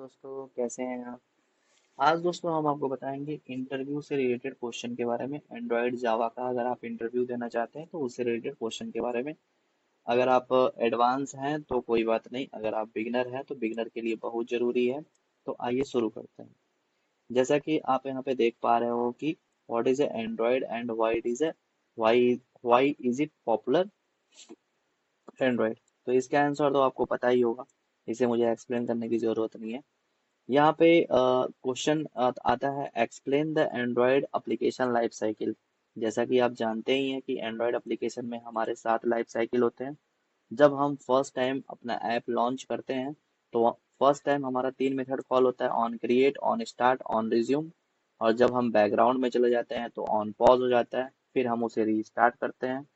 दोस्तों, कैसे हैं आप। आज दोस्तों हम आपको बताएंगे इंटरव्यू से रिलेटेड क्वेश्चन के बारे में। एंड्रॉयड जावा का अगर आप इंटरव्यू देना चाहते हैं तो उससे रिलेटेड क्वेश्चन के बारे में। अगर आप एडवांस हैं तो कोई बात नहीं, अगर आप बिगनर हैं तो बिगनर के लिए बहुत जरूरी है। तो आइए शुरू करते हैं। जैसा कि आप यहाँ पे देख पा रहे हो कि what is Android and why is it popular Android. तो इसका आंसर तो आपको पता ही होगा, इसे मुझे एक्सप्लेन करने की जरूरत नहीं है। यहाँ पे क्वेश्चन आता है, explain the Android application life cycle. जैसा कि आप जानते ही हैं कि एंड्रॉयड एप्लीकेशन में हमारे 7 लाइफ साइकिल होते हैं। जब हम फर्स्ट टाइम अपना ऐप लॉन्च करते हैं तो फर्स्ट टाइम हमारा 3 मेथड कॉल होता है, on create, on start, on resume. और जब हम बैकग्राउंड में चले जाते हैं तो ऑन पॉज हो जाता है, फिर हम उसे रीस्टार्ट करते हैं।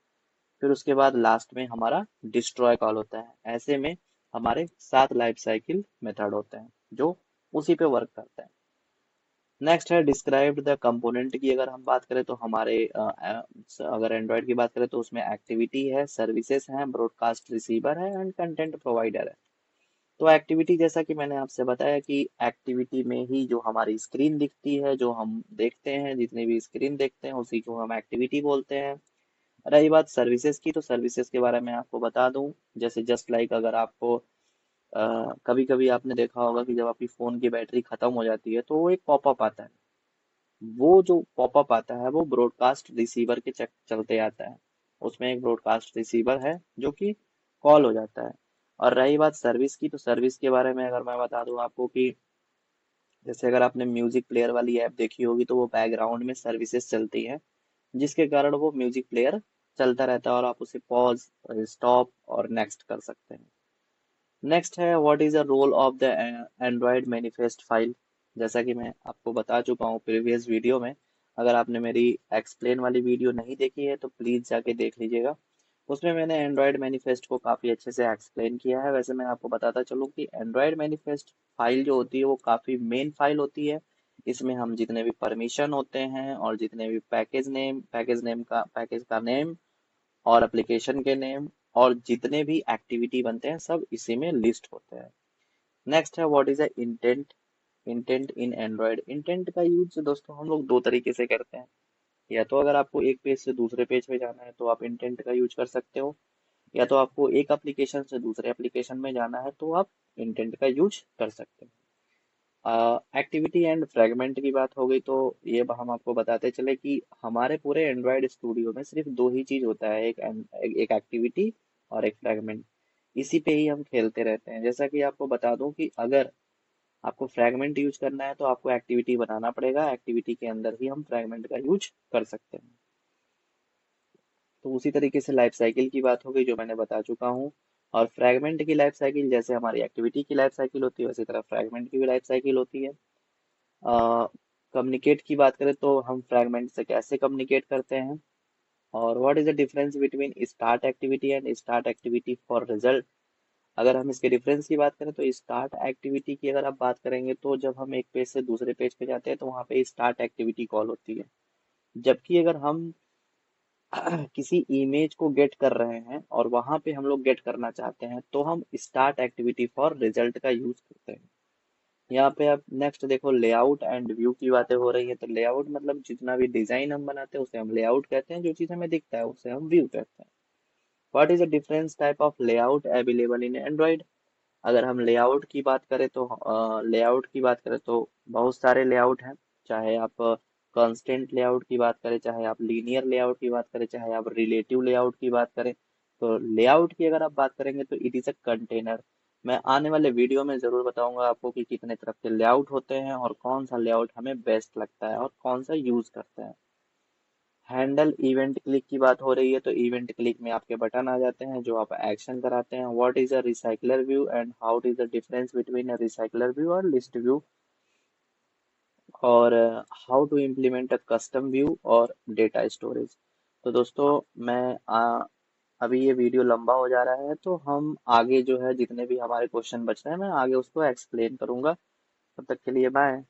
फिर उसके बाद लास्ट में हमारा डिस्ट्रॉय कॉल होता है। ऐसे में हमारे 7 लाइफ साइकिल मेथड होते हैं जो उसी पे वर्क करते हैं। नेक्स्ट है डिस्क्राइब द कंपोनेंट की। अगर हम बात करें तो हमारे अगर एंड्रॉयड की बात करें तो उसमें एक्टिविटी है, सर्विसेज हैं, ब्रॉडकास्ट रिसीवर है एंड कंटेंट प्रोवाइडर है। तो एक्टिविटी, जैसा कि मैंने आपसे बताया कि एक्टिविटी में ही जो हमारी स्क्रीन दिखती है, जो हम देखते हैं, जितनी भी स्क्रीन देखते हैं उसी को हम एक्टिविटी बोलते हैं। रही बात सर्विसेज की, तो सर्विसेज के बारे में आपको बता दूं, जैसे जस्ट लाइक अगर आपको कभी कभी आपने देखा होगा कि जब आपकी फोन की बैटरी खत्म हो जाती है तो वो एक पॉपअप आता है। वो जो पॉपअप आता है वो ब्रॉडकास्ट रिसीवर के चलते आता है। उसमें एक ब्रॉडकास्ट रिसीवर है जो कि कॉल हो जाता है। और रही बात सर्विस की, तो सर्विस के बारे में अगर मैं बता दूं आपको कि जैसे अगर आपने म्यूजिक प्लेयर वाली ऐप देखी होगी तो वो बैकग्राउंड में सर्विसेज चलती है, जिसके कारण वो म्यूजिक प्लेयर चलता रहता है और आप उसे पॉज, स्टॉप और नेक्स्ट कर सकते हैं। नेक्स्ट है, what is the role of the Android manifest file. जैसा कि मैं आपको बता चुका हूँ प्रीवियस वीडियो में। अगर आपने मेरी एक्सप्लेन वाली वीडियो नहीं देखी है तो प्लीज जाके देख लीजिएगा। उसमें मैंने एंड्रॉयड मैनिफेस्ट को काफी अच्छे से एक्सप्लेन किया है। वैसे मैं आपको बताता चलूँ कि एंड्रॉयड मैनिफेस्ट फाइल जो होती है वो काफी मेन फाइल होती है। इसमें हम जितने भी परमिशन होते हैं और जितने भी पैकेज का नेम और एप्लीकेशन के नेम और जितने भी एक्टिविटी बनते हैं सब इसी में लिस्ट होते हैं। नेक्स्ट है, what is the intent. Intent in Android. Intent का यूज दोस्तों हम लोग दो तरीके से करते हैं। या तो अगर आपको एक पेज से दूसरे पेज पे जाना है तो आप इंटेंट का यूज कर सकते हो, या तो आपको एक एप्लीकेशन से दूसरे एप्लीकेशन में जाना है तो आप इंटेंट का यूज कर सकते हो। एक्टिविटी एंड फ्रेगमेंट की बात हो गई तो ये हम आपको बताते चले कि हमारे पूरे एंड्रॉयड स्टूडियो में सिर्फ दो ही चीज होता है, एक एक्टिविटी और एक फ्रेगमेंट। इसी पे ही हम खेलते रहते हैं। जैसा कि आपको बता दूं कि अगर आपको फ्रेगमेंट यूज करना है तो आपको एक्टिविटी बनाना पड़ेगा, एक्टिविटी के अंदर ही हम फ्रेगमेंट का यूज कर सकते हैं। तो उसी तरीके से लाइफ साइकिल की बात हो गई जो मैंने बता चुका हूँ। और फ्रेगमेंट की लाइफ साइकिल, जैसे हमारी एक्टिविटी की लाइफ साइकिल होती है उसी तरह फ्रेगमेंट की भी लाइफ साइकिल होती है। कम्युनिकेट की बात करें तो हम फ्रैगमेंट से कैसे कम्युनिकेट करते हैं, और what is the difference between start activity and start activity for result. अगर हम इसके डिफरेंस की बात करें तो स्टार्ट एक्टिविटी की अगर आप बात करेंगे तो जब हम एक पेज से दूसरे पेज पे जाते हैं तो वहाँ पे स्टार्ट एक्टिविटी कॉल होती है। जबकि अगर हम किसी इमेज को गेट कर रहे हैं और वहां पे हम लोग गेट करना चाहते हैं तो हम स्टार्ट एक्टिविटी फॉर रिजल्ट का यूज करते हैं। यहाँ पे आप नेक्स्ट देखो, लेआउट एंड व्यू की बातें हो रही है। तो लेआउट मतलब जितना भी डिजाइन हम बनाते हैं उसे हम लेआउट कहते हैं, जो चीज हमें दिखता है उसे हम व्यू कहते हैं। What is the difference type of layout available in Android. अगर हम लेआउट की बात करें तो बहुत सारे लेआउट हैं। चाहे आप कंस्ट्रेंट लेआउट की बात करें, चाहे आप लीनियर लेआउट की बात करें, चाहे आप रिलेटिव लेआउट की बात करें। तो लेआउट की अगर आप बात करेंगे तो इट इज अ कंटेनर। मैं आने वाले वीडियो में जरूर बताऊंगा आपको कि कितने तरह के लेआउट होते हैं और कौन सा लेआउट हमें बेस्ट लगता है और कौन सा यूज करते हैं। हैंडल इवेंट क्लिक की बात हो रही है तो इवेंट क्लिक में आपके बटन आ जाते हैं जो आप एक्शन कराते हैं। What is a recycler view and how is the difference between a recycler view और लिस्ट व्यू। और how to implement a custom view और डेटा स्टोरेज। तो दोस्तों मैं अभी ये वीडियो लंबा हो जा रहा है तो हम आगे जो है जितने भी हमारे क्वेश्चन बच रहे हैं मैं आगे उसको एक्सप्लेन करूंगा। तब तक के लिए बाय।